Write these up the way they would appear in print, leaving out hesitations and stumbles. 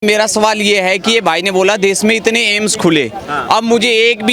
मेरा सवाल ये है कि ये भाई ने बोला देश में इतने एम्स खुले, अब मुझे एक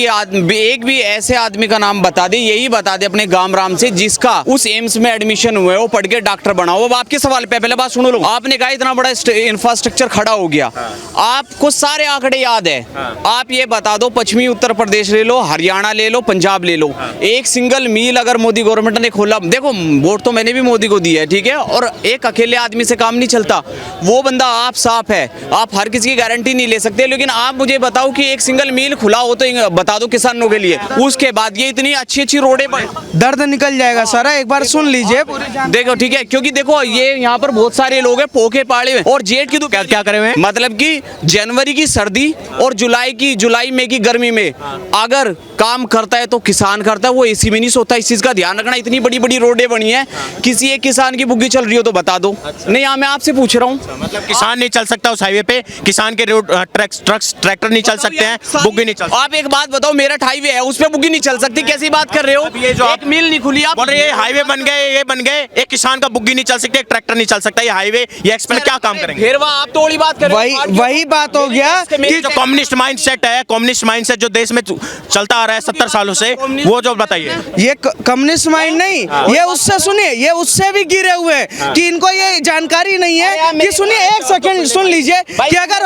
भी ऐसे आदमी का नाम बता दे, यही बता दे अपने गांव राम से जिसका उस एम्स में एडमिशन हुआ है, वो पढ़ के डॉक्टर बना हो। अब आपके सवाल पे पहले बात सुनो लो। आपने कहा इतना बड़ा इंफ्रास्ट्रक्चर खड़ा हो गया, आपको सारे आंकड़े याद है, आप ये बता दो पश्चिमी उत्तर प्रदेश ले लो, हरियाणा ले लो, पंजाब ले लो, एक सिंगल मील अगर मोदी गवर्नमेंट ने खोला, देखो वोट तो मैंने भी मोदी को दिया है, ठीक है, और एक अकेले आदमी से काम नहीं चलता, वो बंदा आप साफ है, आप हर किसी की गारंटी नहीं ले सकते, लेकिन आप मुझे बताओ कि एक सिंगल मील खुला हो तो बता दो किसानों के लिए, उसके बाद ये इतनी अच्छी अच्छी रोडें दर्द निकल जाएगा सारा, एक बार सुन लीजिए। देखो ठीक है, क्योंकि देखो ये यहाँ पर बहुत सारे लोग हैं पोखे पाड़े में, और जेठ की तो क्या करे हुए, मतलब कि जनवरी की सर्दी और जुलाई मई की गर्मी में अगर काम करता है तो किसान करता है, वो एसी में नहीं सोता। इस चीज का ध्यान रखना। इतनी बड़ी बड़ी रोडें बनी है, किसी एक किसान की बुग्गी चल रही हो तो बता दो। नहीं, यहाँ मैं आपसे पूछ रहा हूँ, मतलब किसान नहीं चल सकता उस हाईवे पे, किसान के रोड ट्रैक्टर नहीं चल सकते हैं, बुग्गी नहीं चल। आप एक बात बताओ, मेरठ हाईवे है उस पे बुग्गी नहीं चल सकती, कैसी बात कर रहे हो? ये जो एक मील नहीं खुली, आप बोल रहे हाईवे बन गए, ये बन गए, एक किसान का बुग्गी नहीं चल सकती, एक ट्रैक्टर नहीं चल सकता, ये हाईवे ये एक्सप्रेस क्या काम करेंगे? फिर वह आप तो बड़ी बात कर रहे हो। वही बात हो गया कि जो कम्युनिस्ट माइंडसेट है, कम्युनिस्ट माइंडसेट जो देश में चलता आ रहा है 70 सालों से, वो जो बताइए। ये कम्युनिस्ट माइंड नहीं, ये उससे सुनिए, ये उससे भी गिरे हुए हैं कि इनको ये जानकारी नहीं है कि सुनिए, एक सेकंड सुन लीजिए कि अगर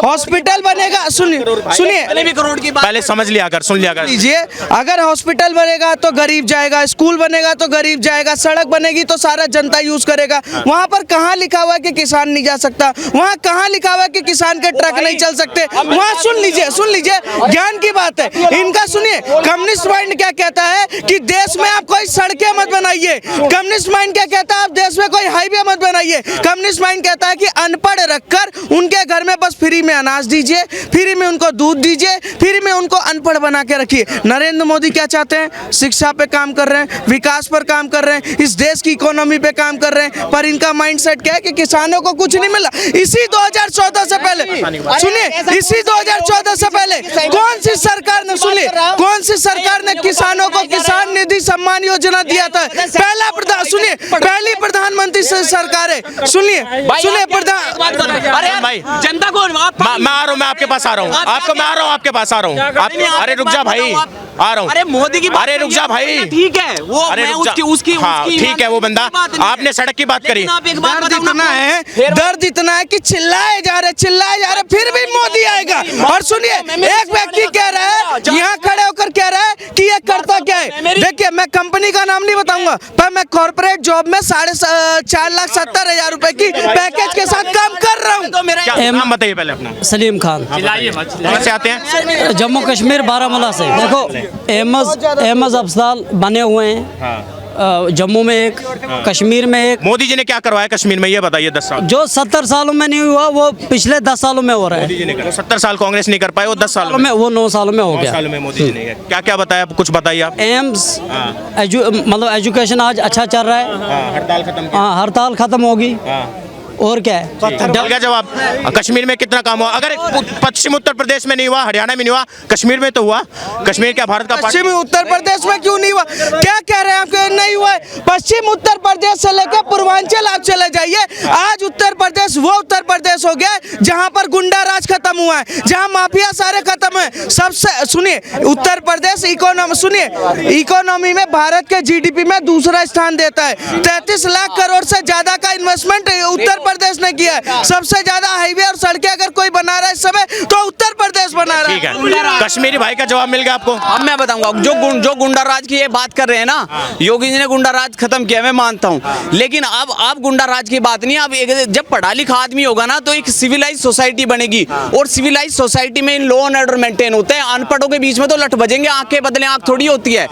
हॉस्पिटल बनेगा, सुनिए करोड़ की बात पहले समझ लिया कर, सुन लिया कर लीजिए, अगर हॉस्पिटल बनेगा तो गरीब जाएगा, स्कूल बनेगा तो गरीब जाएगा, सड़क बनेगी तो सारा जनता यूज करेगा। वहाँ पर कहाँ लिखा हुआ है कि किसान नहीं जा सकता? वहाँ कहाँ लिखा हुआ है कि किसान के ट्रक नहीं चल सकते? वहाँ सुन लीजिए, ज्ञान की बात है इनका। सुनिए, कम्युनिस्ट माइंड क्या कहता है कि देश में आप कोई सड़कें मत बनाइए, कम्युनिस्ट माइंड क्या कहता है आप देश में कोई हाईवे मत बनाइए, कम्युनिस्ट माइंड कहता है कि अनपढ़ रखकर उनके घर में बस फ्री में अनाज दीजिए, फ्री में उनको दूध दीजिए, फ्री में उनको अनपढ़ बना के रखिए। नरेंद्र मोदी क्या चाहते हैं? शिक्षा पे काम कर रहे हैं, विकास पर काम कर रहे हैं, इस देश की इकोनॉमी पे काम कर रहे हैं, पर इनका माइंडसेट क्या है कि किसानों को कुछ नहीं मिला। इसी 2014 से पहले सुनिए, इसी 2014 से पहले कौन सी सरकार ने, सुनिए, कौन सी सरकार ने किसानों को किसान निधि सम्मान योजना दिया था? पहली प्रधानमंत्री सरकार है। सुनिए भाई, जनता को मैं आ रहा हूँ, मैं आपके पास आ रहा हूँ, आपके पास आ रहा हूँ। अरे रुक जा भाई, आ रहा हूँ। अरे मोदी की, अरे रुक जा भाई, ठीक है वो, अरे उसकी हाँ ठीक है, वो बंदा, आपने सड़क की बात करी। दर्द इतना है कि चिल्लाए जा रहे, फिर भी मोदी आएगा। और सुनिए, एक व्यक्ति कह रहा है, यहाँ खड़े होकर कह रहा है कि ये करता क्या है। देखिए, मैं कंपनी का नाम नहीं बताऊंगा, पर मैं कॉर्पोरेट जॉब में 4,70,000 रुपए की पैकेज के साथ काम कर रहा हूँ। नाम बताइए पहले अपना। सलीम खान। कहाँ से आते हैं? जम्मू कश्मीर बारामूला से। देखो, एम्स अस्पताल बने हुए हैं, जम्मू में एक, कश्मीर में एक। मोदी जी ने क्या करवाया कश्मीर में, ये बताइए। 10 साल जो 70 सालों में नहीं हुआ, वो पिछले 10 सालों में हो रहा है। मोदी जी ने करा, 70 साल कांग्रेस नहीं कर पाए, वो 10 सालों में, वो 9 सालों में हो गया। 9 सालों में मोदी जी ने क्या क्या बताया, कुछ बताइए आप। एम्स मतलब एजुकेशन आज अच्छा चल रहा है। हड़ताल खत्म, हाँ, हड़ताल खत्म होगी, और क्या है? डल गया जवाब। कश्मीर में कितना काम हुआ? अगर पश्चिम उत्तर प्रदेश में नहीं हुआ, हरियाणा में नहीं हुआ, कश्मीर में तो हुआ। कश्मीर क्या भारत का? पश्चिम उत्तर प्रदेश में क्यों नहीं हुआ? क्या कह रहे हैं आप? नहीं हुआ है। पश्चिम उत्तर प्रदेश से लेकर पूर्वांचल आप चले जाइए, आज उत्तर प्रदेश वो उत्तर प्रदेश हो गया जहां पर गुंडा राज खत्म हुआ है, जहां माफिया सारे खत्म है। सबसे सुनिए, उत्तर प्रदेश इकोनॉमी में भारत के जीडीपी में दूसरा स्थान देता है। 33 लाख करोड़ से ज्यादा का इन्वेस्टमेंट उत्तर प्रदेश ने किया है। सबसे ज्यादा हाईवे और सड़कें अगर कोई बना रहा है इस समय तो उत्तर प्रदेश बना रहा है। ठीक है, कश्मीरी भाई का जवाब मिल गया आपको। अब मैं बताऊंगा, जो गुंडा राज की ये बात कर रहे हैं ना, योगी जी ने गुंडा राज खत्म किया, मैं मानता हूँ, लेकिन अब गुंडा राज की बात नहीं। अब जब पढ़ा लिखा आदमी होगा ना तो एक सिविलाइज सोसाइटी बनेगी, और सिविलाइज सोसाइटी में लॉ एंड ऑर्डर मेंटेन होते हैं। अनपढ़ों के बीच में तो लठ बजेंगे, आंख के बदले आंख थोड़ी होती है।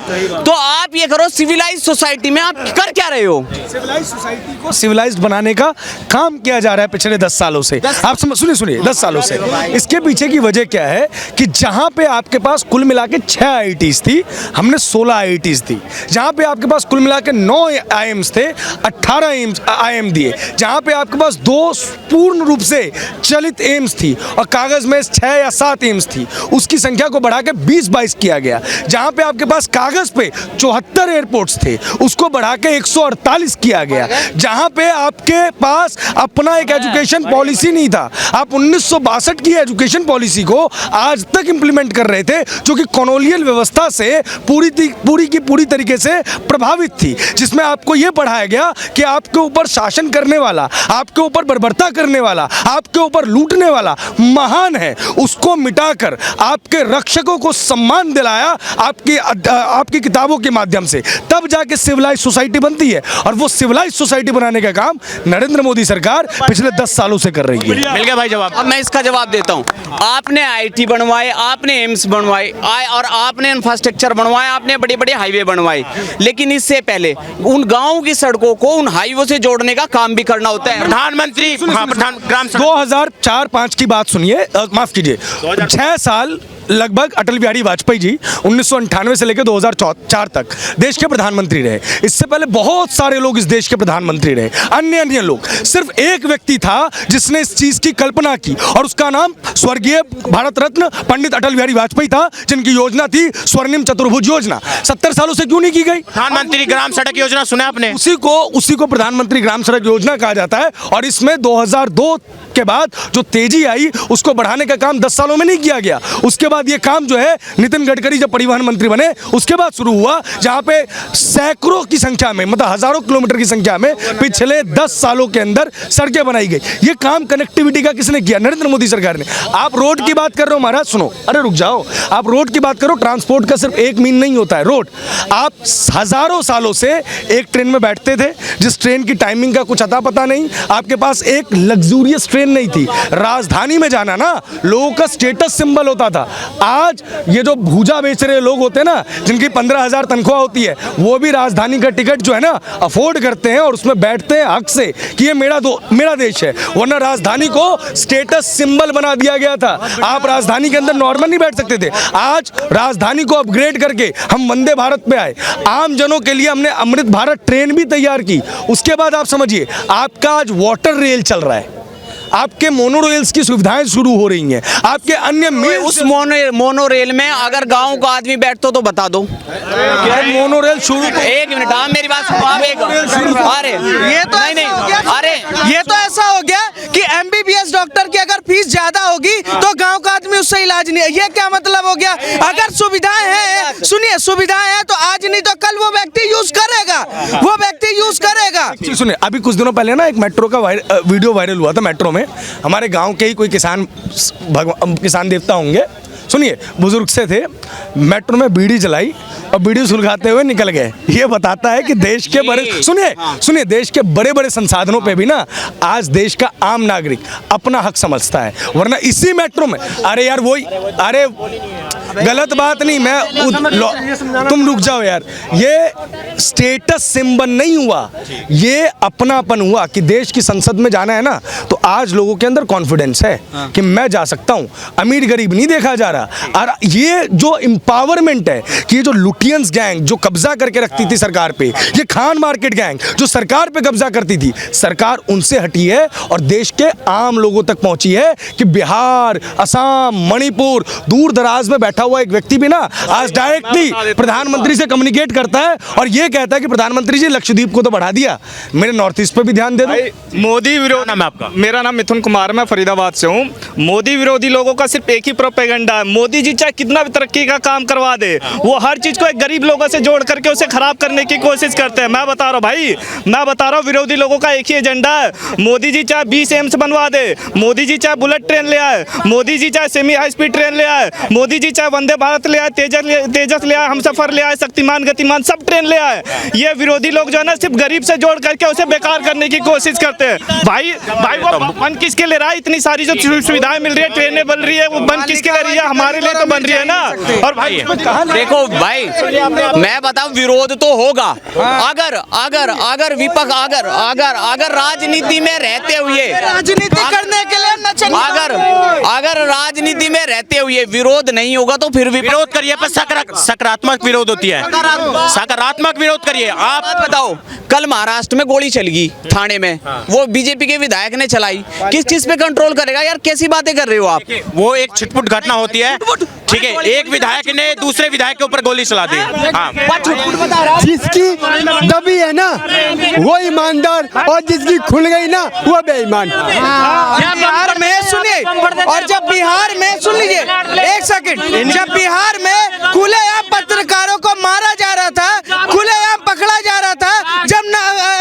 तो आप ये करो, सिविलाइज सोसाइटी में आप कर क्या रहे हो? सिविलाइज सोसाइटी को सिविलाइज्ड बनाने का काम किया जा रहा है पिछले 10 सालों से। आप सुनिए 10 सालों से। इसके पीछे की वजह क्या है है कि जहां पे आपके पास कुल मिला के 6 IITs थी, हमने 16 IITs दी। जहां पे आपके पास कुल मिला के 9 IIMs थे, 18 IIM दिए। जहां पे आपके पास 2 पूर्ण रूप से चलित एम्स थी और कागज में 6 या 7 एम्स थी, उसकी संख्या को बढ़ा के 20-22 किया गया। जहां पे आपके पास कागज पे 74 एयरपोर्ट्स थे, उसको बढ़ा के 148 किया गया। जहां पे आपके पास अपना एक एजुकेशन पॉलिसी नहीं था, आप 1962 की एजुकेशन पॉलिसी को आज तक इंप्लीमेंट कर रहे थे, जो कि कॉलोनियल व्यवस्था से पूरी तरीके से प्रभावित थी, जिसमें आपको यह पढ़ाया गया कि आपके ऊपर शासन करने वाला, आपके ऊपर बर्बरता करने वाला, आपके ऊपर लूटने वाला महान है। उसको मिटाकर आपके रक्षकों को सम्मान दिलाया आपकी किताबों के माध्यम से, तब जाके सिविलाइज सोसाइटी बनती है। और वो सिविलाइज सोसाइटी बनाने का काम नरेंद्र मोदी सरकार पिछले 10 सालों से कर रही है। मिल गया भाई जवाब। अब मैं इसका जवाब देता हूँ। आपने IIT बनवाए, आपने एम्स बनवाए और आपने इंफ्रास्ट्रक्चर बनवाए, आपने बड़े बड़े हाईवे बनवाए, लेकिन इससे पहले उन गाँव की सड़कों को उन हाईवे से जोड़ने का काम भी करना होता है। प्रधानमंत्री ग्राम 2004-5 की बात सुनिए, माफ कीजिए, 6 साल लगभग अटल बिहारी वाजपेयी जी 1998 से लेकर 2004 तक देश के प्रधानमंत्री रहे। इससे पहले बहुत सारे लोग इस देश के प्रधानमंत्री रहे, अन्य लोग। सिर्फ एक व्यक्ति था जिसने इस चीज की कल्पना की और उसका नाम स्वर्गीय भारत रत्न पंडित अटल बिहारी वाजपेयी था, जिनकी योजना थी स्वर्णिम चतुर्भुज योजना। 70 सालों से क्यों नहीं की गई? प्रधानमंत्री ग्राम सड़क योजना सुना आपने? उसी को प्रधानमंत्री ग्राम सड़क योजना कहा जाता है। और इसमें 2002 के बाद जो तेजी आई, उसको बढ़ाने का काम 10 सालों में नहीं किया गया। उसके बाद ये काम जो है नितिन गडकरी जब परिवहन मंत्री बने उसके बाद शुरू हुआ, जहां पे सैकड़ों की संख्या में, मतलब हजारों किलोमीटर की संख्या में पिछले 10 सालों के अंदर सड़कें बनाई गई। ये काम कनेक्टिविटी का किसने किया? नरेंद्र मोदी सरकार ने। आप रोड की बात कर रहे हो महाराज, सुनो, अरे रुक जाओ। आप रोड की बात करो, ट्रांसपोर्ट का सिर्फ एक मीन नहीं होता है रोड। आप हजारों सालों से एक ट्रेन में बैठते थे, जिस ट्रेन की टाइमिंग का कुछ अता पता नहीं, आपके पास एक लग्जूरियस ट्रेन नहीं थी। राजधानी में जाना ना लोगों का स्टेटस सिंबल होता था। आज ये जो भूजा बेच रहे लोग होते हैं ना, जिनकी 15,000 तनख्वाह होती है, वो भी राजधानी का टिकट जो है ना अफोर्ड करते हैं और उसमें बैठते हैं हक से कि ये मेरा देश है। वरना राजधानी को स्टेटस सिंबल बना दिया गया था। आप राजधानी के अंदर नॉर्मल नहीं बैठ सकते थे। आज राजधानी को अपग्रेड करके हम वंदे भारत पे आए। आम जनों के लिए हमने अमृत भारत ट्रेन भी तैयार की। उसके बाद आप समझिए, आपका आज वाटर रेल चल रहा है, आपके मोनो रेल्स की सुविधाएं शुरू हो रही हैं, आपके अन्य उस मोनो रेल में अगर गांव का आदमी बैठता तो बता दो। मोनो रेल शुरू, एक मिनट, आप मेरी बात सुनो। आप एक, अरे ये तो नहीं, अरे ये तो ऐसा हो गया कि MBBS डॉक्टर की अगर फीस ज्यादा होगी तो गांव का आदमी उससे इलाज नहीं है। ये क्या मतलब हो गया? अगर सुविधाएं हैं, सुनिए, सुविधाएं हैं तो आज नहीं तो कल वो व्यक्ति यूज करेगा, वो व्यक्ति यूज करेगा। सुनिए, अभी कुछ दिनों पहले ना एक मेट्रो का वीडियो वायरल हुआ था। मेट्रो में हमारे गांव के ही कोई किसान देवता होंगे, सुनिए, बुजुर्ग से थे, मेट्रो में बीड़ी जलाई और बीड़ी सुलगाते हुए निकल गए। ये बताता है कि देश के बड़े, सुनिए, देश के बड़े बड़े संसाधनों पे भी ना आज देश का आम नागरिक अपना हक समझता है। वरना इसी मेट्रो में, अरे यार वही, अरे गलत बात नहीं, तुम रुक जाओ यार। ये स्टेटस सिंबल नहीं हुआ, ये अपनापन हुआ कि देश की संसद में जाना है ना, तो आज लोगों के अंदर कॉन्फिडेंस है कि मैं जा सकता हूं। अमीर गरीब नहीं देखा जा रहा। और ये जो एम्पावरमेंट है कि ये जो लुटियंस गैंग जो कब्जा करके रखती थी सरकार पे, ये खान मार्केट गैंग जो सरकार पे कब्जा करती थी, सरकार उनसे हटी है और देश के आम लोगों तक पहुंची है कि बिहार, असम, मणिपुर, दूर दराज में बैठा हुआ एक व्यक्ति भी ना आज डायरेक्टली प्रधानमंत्री से कम्युनिकेट करता है और ये कहता है कि प्रधानमंत्री जी लक्षद्वीप को तो बढ़ा दिया, मेरे नॉर्थ ईस्ट पे भी ध्यान दे दो। मोदी विरोधी, नाम है आपका? मेरा नाम मिथुन कुमार, मैं फरीदाबाद से हूँ। मोदी विरोधी लोगों का सिर्फ एक ही प्रोपेगेंडा है, मोदी जी चाहे कितना भी तरक्की का काम करवा दे, वो हर चीज को एक गरीब लोगों से जोड़ करके उसे खराब करने की कोशिश करते हैं। मैं बता रहा हूँ भाई, मैं बता रहा हूँ, विरोधी लोगों का एक ही एजेंडा है। मोदी जी चाहे 20 एम्स बनवा दे, मोदी जी चाहे बुलेट ट्रेन ले आए, मोदी जी चाहे सेमी हाई स्पीड ट्रेन ले आए, मोदी जी चाहे वंदे भारत ले आए, तेजस ले आए, हमसफर ले आए, शक्तिमान, गतिमान, सब ट्रेन ले आए। ये विरोधी लोग जो है ना सिर्फ गरीब से जोड़ करके उसे बेकार करने की कोशिश करते हैं। भाई वो बन किसके ले रहा है? इतनी सारी जो सुविधाएं मिल रही है, ट्रेनें बन रही है, वो बन किसके ले रही है? हमारे लिए तो बन रही है ना। और भाई देखो भाई, मैं बताऊं, विरोध तो होगा। अगर विपक्ष अगर राजनीति में रहते हुए, राजनीति करने के लिए अगर राजनीति में रहते हुए विरोध नहीं होगा तो फिर भी विरोध करिए, पर सकारात्मक विरोध होती है, सकारात्मक विरोध करिए। आप बताओ, कल महाराष्ट्र में गोली चल गई थाने में, वो बीजेपी के विधायक ने चलाई, किस चीज पे कंट्रोल करेगा यार? कैसी बातें कर रहे हो आप? वो एक छिटपुट घटना होती है, ठीक है, एक विधायक ने दूसरे विधायक के ऊपर गोली चला दी। हाँ, जिसकी दबी है ना वो ईमानदार, और जिसकी खुल गई ना वो बेईमान। बिहार में सुनिए, और जब बिहार में सुन लीजिए एक सेकंड, जब बिहार में खुलेआम पत्रकारों को मारा जा रहा था, खुलेआम पकड़ा जा रहा था, जब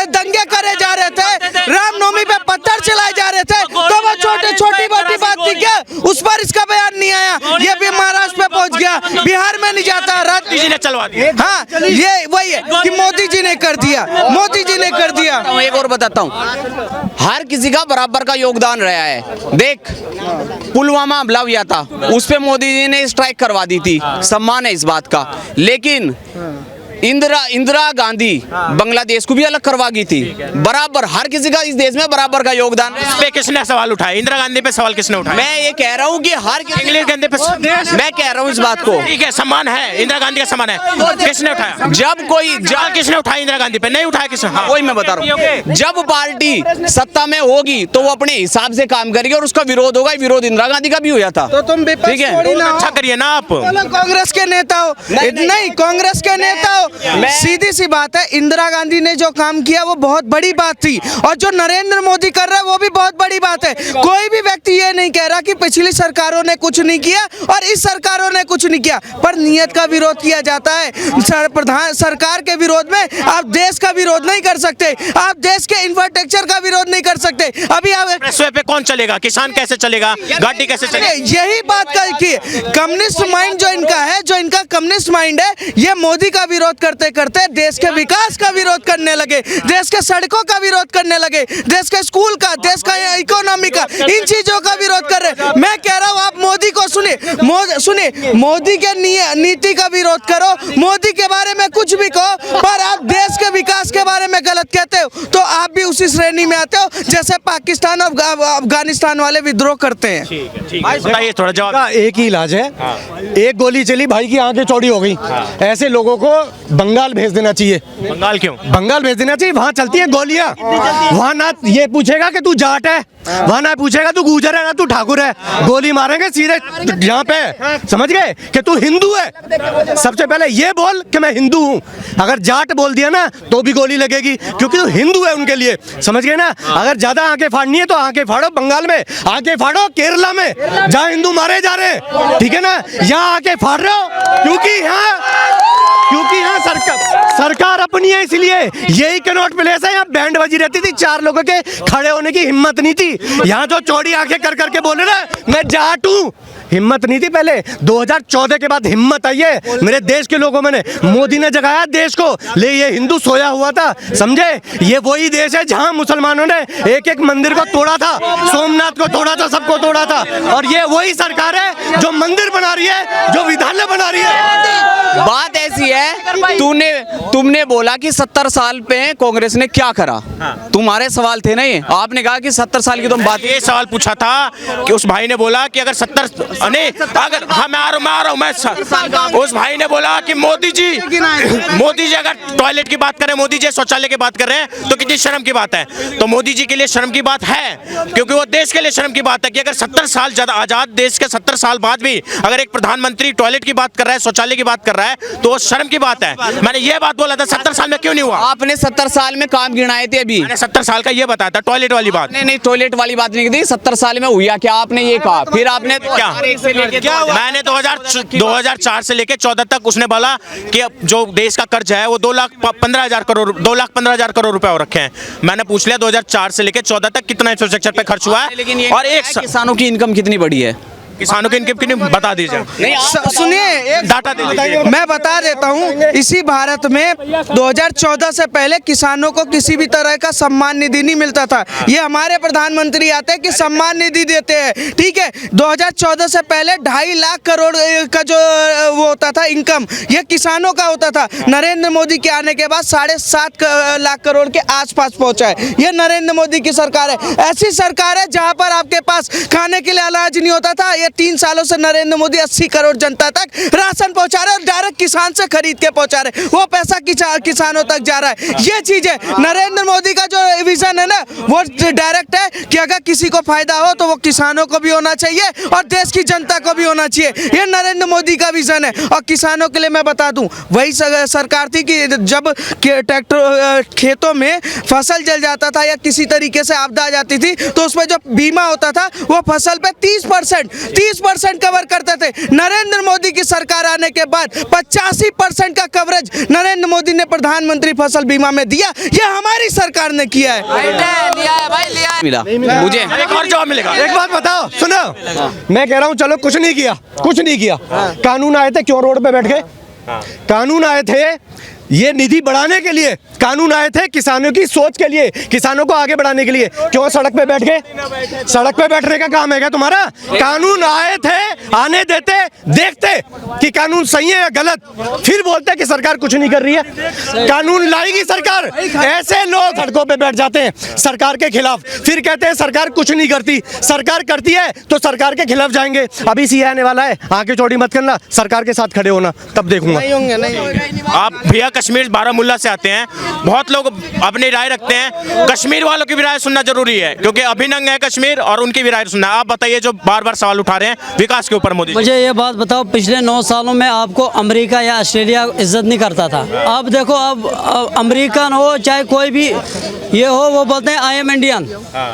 दंगे करे जा रहे थे, रामनवमी पे पत्थर चलाए जा रहे थे, तो वो छोटी मोटी बात थी क्या? उस पर इसका बयान नहीं आया। ये भी महाराष्ट्र में पहुंच गया, बिहार में नहीं जाता। मोदी जी ने चलवा दिया। हाँ, ये वही है कि मोदी जी ने कर दिया, मोदी जी ने कर दिया। एक और बताता हूँ, हर किसी का बराबर का योगदान रहा है। देख, पुलवामा हमला हुआ था, उस पे मोदी जी ने स्ट्राइक करवा दी थी, सम्मान है इस बात का। लेकिन इंदिरा गांधी बांग्लादेश को भी अलग करवा गई थी। बराबर हर किसी का इस देश में बराबर का योगदान है। इस पे किसने सवाल उठाया? इंदिरा गांधी पे सवाल किसने उठाया? मैं ये कह रहा हूँ कि हर इंग्लिश गांधी पे मैं कह रहा हूँ इस बात को, ठीक है, सम्मान है, इंदिरा गांधी का सम्मान है, किसने उठाया? जब कोई किसने उठाया? इंदिरा गांधी पे नहीं उठाया किसने? हाँ, वही मैं बता रहा हूँ, जब पार्टी सत्ता में होगी तो वो अपने हिसाब से काम करेगी और उसका विरोध होगा। विरोध इंदिरा गांधी का भी हुआ था। तो तुम विपक्ष ठीक है, थोड़ी ना हो। अच्छा करिए ना आप। कांग्रेस के नेता हो? नहीं, कांग्रेस के नेता हो। सीधी सी बात है, इंदिरा गांधी ने जो काम किया वो बहुत बड़ी बात थी, और जो नरेंद्र मोदी कर रहा है वो भी बहुत बड़ी बात है। कोई भी व्यक्ति ये नहीं कह रहा कि पिछली सरकारों ने कुछ नहीं किया और इस सरकारों ने कुछ नहीं किया, पर नियत का विरोध किया जाता है। सरकार के विरोध में आप देश का विरोध नहीं कर सकते, आप देश के इंफ्रास्ट्रक्चर का विरोध नहीं कर सकते। अभी आप एक्सप्रेसवे पे कौन चलेगा? किसान कैसे चलेगा? गाड़ी कैसे चलेगा? यही बात की कम्युनिस्ट माइंड जो इनका है, जो इनका कम्युनिस्ट माइंड है, ये मोदी का विरोध करते करते देश के विकास का विरोध करने लगे, देश के सड़कों का विरोध करने लगे, देश के स्कूल का, देश का इकोनॉमी का, इन चीजों का विरोध कर रहे। मैं कह रहा हूँ आप मोदी को सुनिए, मोदी के नीति का विरोध करो, मोदी के बारे में कुछ भी कहो, पर आप देश के विकास के बारे में गलत कहते हो तो आप भी उसी श्रेणी में आते हो जैसे पाकिस्तान और अफगानिस्तान वाले विद्रोह करते हैं। बताइए थोड़ा जवाब। का एक ही इलाज है, एक गोली चली, भाई की आंखें चौड़ी हो गई, ऐसे लोगों को बंगाल भेज देना चाहिए। बंगाल क्यों? बंगाल भेज देना चाहिए, वहाँ चलती है गोलियां। वहाँ ना ये पूछेगा कि तू जाट है, वहाँ ना पूछेगा तू गुजर है, ना तू ठाकुर है, गोली मारेंगे सीधे यहाँ पे। समझ गए कि तू हिंदू है? सबसे पहले ये बोल कि मैं हिंदू हूँ। अगर जाट बोल दिया ना तो भी गोली लगेगी, क्योंकि तू हिंदू है उनके लिए। समझ गए ना? अगर ज्यादा आंखें फाड़नी है तो आंखें फाड़ो बंगाल में, आंखें फाड़ो केरला में, जहाँ हिंदू मारे जा रहे हैं, ठीक है ना? यहाँ आंखें फाड़ रहे हो क्योंकि यहाँ सरकार अपनी है, इसलिए यही कनॉट प्लेस है। यहाँ बैंड बजी रहती थी, 4 लोगों के खड़े होने की हिम्मत नहीं थी। यहाँ जो चौड़ी आंखें कर करके बोले ना मैं जाट हूँ, हिम्मत नहीं थी पहले। 2014 के बाद हिम्मत आई है मेरे देश के लोगों में। मोदी ने जगाया देश को, ले ये हिंदू सोया हुआ था। समझे? ये वही देश है जहां मुसलमानों ने एक एक मंदिर को तोड़ा था, सोमनाथ को तोड़ा था, सबको तोड़ा था। और ये वही सरकार है जो मंदिर बना रही है, जो विद्यालय बना रही है। बात ऐसी है, तुमने बोला कि 70 साल पे कांग्रेस ने क्या करा। तुम्हारे सवाल थे ना ये, आपने कहा कि 70 साल की तुम बात। ये सवाल पूछा था कि उस भाई ने बोला कि अगर 70 अगर हाँ मैं आ रहा हूँ उस भाई ने बोला कि मोदी जी अगर टॉयलेट की बात करें, मोदी जी शौचालय की बात कर रहे हैं तो कितनी शर्म की बात है। तो मोदी जी के लिए शर्म की बात है, क्योंकि वो देश के लिए शर्म की बात है कि अगर 70 साल ज्यादा आजाद देश के 70 साल बाद भी अगर एक प्रधानमंत्री टॉयलेट की बात कर रहा है, शौचालय की बात कर रहा है, तो वो शर्म की बात है। मैंने ये बात बोला था 70 साल में क्यों नहीं हुआ। आपने 70 साल में काम गिनाए थे, अभी मैंने 70 साल का ये बताया था, टॉयलेट वाली बात नहीं, टॉयलेट वाली बात नहीं की थी। 70 साल में हुआ क्या आपने ये कहा, फिर आपने क्या मैंने 2004 से लेके 14 तक उसने बोला कि जो देश का कर्ज है वो 2,15,000 करोड़ रुपए हो रखे हैं। मैंने पूछ लिया 2004 से लेके 14 तक कितना इंफ्रास्ट्रक्चर पे खर्च हुआ है, और एक किसानों की इनकम कितनी बड़ी है। किसानों के इनकम कितनी बता दीजिए। सुनिए डाटा दे दीजिए। मैं बता देता हूँ, इसी भारत में 2014 से पहले किसानों को किसी भी तरह का सम्मान निधि नहीं मिलता था। ये हमारे प्रधानमंत्री आते हैं कि सम्मान निधि देते हैं, ठीक है। 2014 से पहले 2.5 लाख करोड़ का जो वो होता था इनकम, ये किसानों का होता था। नरेंद्र मोदी के आने के बाद 7.5 लाख करोड़ के आसपास पहुंचा है। ये नरेंद्र मोदी की सरकार है। ऐसी सरकार है जहां पर आपके पास खाने के लिए अनाज नहीं होता था, ये ये 3 सालों से नरेंद्र मोदी 80 करोड़ जनता तक राशन पहुंचा रहे हैं और डायरेक्ट किसान से खरीद के पहुंचा रहे हैं। वो पैसा किसानों तक जा रहा है। ये चीज है नरेंद्र मोदी का जो विजन है ना, वो डायरेक्ट है कि अगर किसी को फायदा हो तो वो किसानों को भी होना चाहिए और देश की जनता को भी होना चाहिए। ये नरेंद्र मोदी का विजन है। और किसानों के लिए मैं बता दूं, वही सरकार थी कि जब ट्रैक्टर खेतों में फसल जल जाता था या किसी तरीके से आपदा आ जाती थी तो उसमें जो बीमा होता था वो फसल पे 30% कवर करते थे। नरेंद्र मोदी की सरकार आने के बाद 85% का कवरेज नरेंद्र मोदी ने प्रधानमंत्री फसल बीमा में दिया। ये हमारी सरकार ने किया है। मिला मुझे एक और जवाब मिलेगा। एक बात बताओ, सुनो, मैं कह रहा हूँ चलो कुछ नहीं किया। कानून आए थे, क्यों रोड पे बैठ गए? कानून आए थे ये निधि बढ़ाने के लिए, कानून आए थे किसानों की सोच के लिए, किसानों को आगे बढ़ाने के लिए। क्यों सड़क पे बैठ गए? सड़क पे बैठने का काम है क्या तुम्हारा? कानून आए थे, आने देते, देखते कि कानून सही है या गलत, फिर बोलते कि सरकार कुछ नहीं कर रही है। कानून लाएगी सरकार। ऐसे लोग सड़कों पे बैठ जाते हैं सरकार के खिलाफ, फिर कहते हैं सरकार कुछ नहीं करती। सरकार करती है तो सरकार के खिलाफ जाएंगे। अभी सीए आने वाला है, आंखें चौड़ी मत करना, सरकार के साथ खड़े होना, तब देखूंगा। आप भैया कश्मीर बारामूला से आते हैं, बहुत लोग अपनी राय रखते हैं, कश्मीर वालों की भी राय सुनना जरूरी है क्योंकि अभिनंग है कश्मीर और उनकी भी राय सुनना। आप बताइए, जो बार बार सवाल उठा रहे हैं विकास के ऊपर मोदी, मुझे ये बात बताओ, पिछले 9 सालों में आपको अमेरिका या ऑस्ट्रेलिया इज्जत नहीं करता था। अब देखो, अब अमेरिकन हो चाहे कोई भी ये हो, वो बोलते हैं आई एम इंडियन।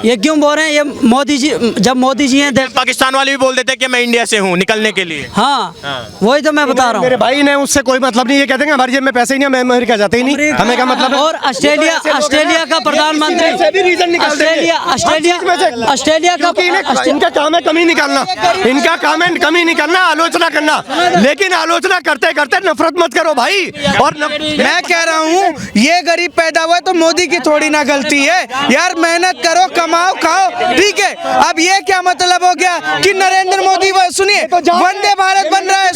ये क्यों बोल रहे हैं? ये मोदी जी, जब मोदी जी हैं, पाकिस्तान वाले भी बोल देते हैं कि मैं इंडिया से हूँ निकलने के लिए। हाँ, वही तो मैं बता रहा हूँ। मेरे भाई ने उससे कोई मतलब नहीं। ये कहते हैं हमारी जेब में पैसे ही नहीं, मैं अमेरिका जाते ही नहीं, हमें क्या मतलब है? और ऑस्ट्रेलिया का प्रधानमंत्री, ऑस्ट्रेलिया का, इनका काम है कमी निकालना, इनका काम है कमी निकालना, आलोचना करना। लेकिन आलोचना करते करते नफरत मत करो भाई। और मैं कह रहा हूँ ये गरीब पैदा हुआ तो मोदी की थोड़ी ना गलती है यार। मेहनत करो, कमाओ, खाओ, ठीक है। अब ये क्या मतलब हो गया कि नरेंद्र मोदी, सुनिए, वंदे भारत बन रहा है,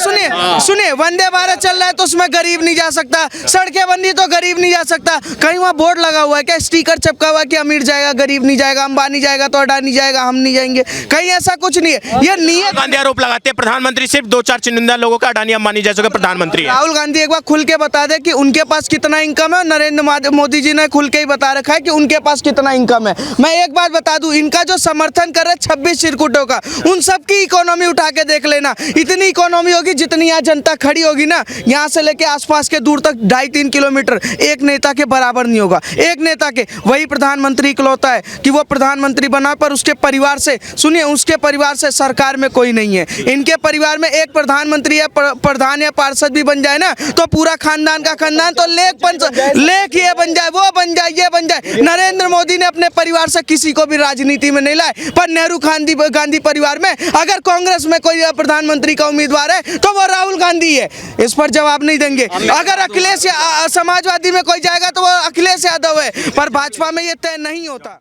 सुनिए, वंदे भारत चल रहा है तो उसमें गरीब नहीं जा सकता, सड़कें बनी तो गरीब नहीं जा सकता। कहीं वहाँ बोर्ड लगा हुआ है क्या, स्टिकर चिपका हुआ है कि अमीर जाएगा गरीब नहीं जाएगा, अंबानी जाएगा तो अडानी जाएगा, हम नहीं जाएंगे? कहीं ऐसा कुछ नहीं है। ये नियत। गांधी आरोप लगाते हैं प्रधानमंत्री सिर्फ 2-4 चुनिंदा लोगों का, अडानी अंबानी जैसे का प्रधानमंत्री है। राहुल गांधी एक बार खुल के बता दे कि उनके पास कितना इनकम है। नरेंद्र मोदी जी ने खुल के ही बता रखा है कि उनके पास कितना इनकम है। मैं एक बात बता दूं, इनका जो समर्थन कर रहे 26 चिरकुटों का, उन सबकी इकोनॉमी उठा के देख लेना। इतनी इकोनॉमी होगी जितनी यहाँ जनता खड़ी होगी ना, यहाँ से लेके आसपास के दूर तक 2.5-3 किलोमीटर एक नेता के बराबर नहीं होगा। एक नेता के, वही प्रधानमंत्री इकलौता है कि वो प्रधानमंत्री बना, पर उसके परिवार से, सुनिए, उसके परिवार से सरकार में कोई नहीं है। इनके परिवार में एक प्रधानमंत्री या प्रधान या पार्षद भी बन जाए ना तो पूरा खानदान का खानदान तो लेख ये बन जाए, वो बन जाए, ये बन जाए। नरेंद्र मोदी ने अपने परिवार से किसी को भी राजनीति में नहीं लाए, पर नेहरू गांधी परिवार में अगर कांग्रेस में कोई प्रधानमंत्री का उम्मीदवार है तो वो राहुल गांधी है। इस पर जवाब नहीं देंगे। अगर अखिलेश समाजवादी में कोई जाएगा तो वो अखिलेश यादव है, पर भाजपा में ये तय नहीं होता।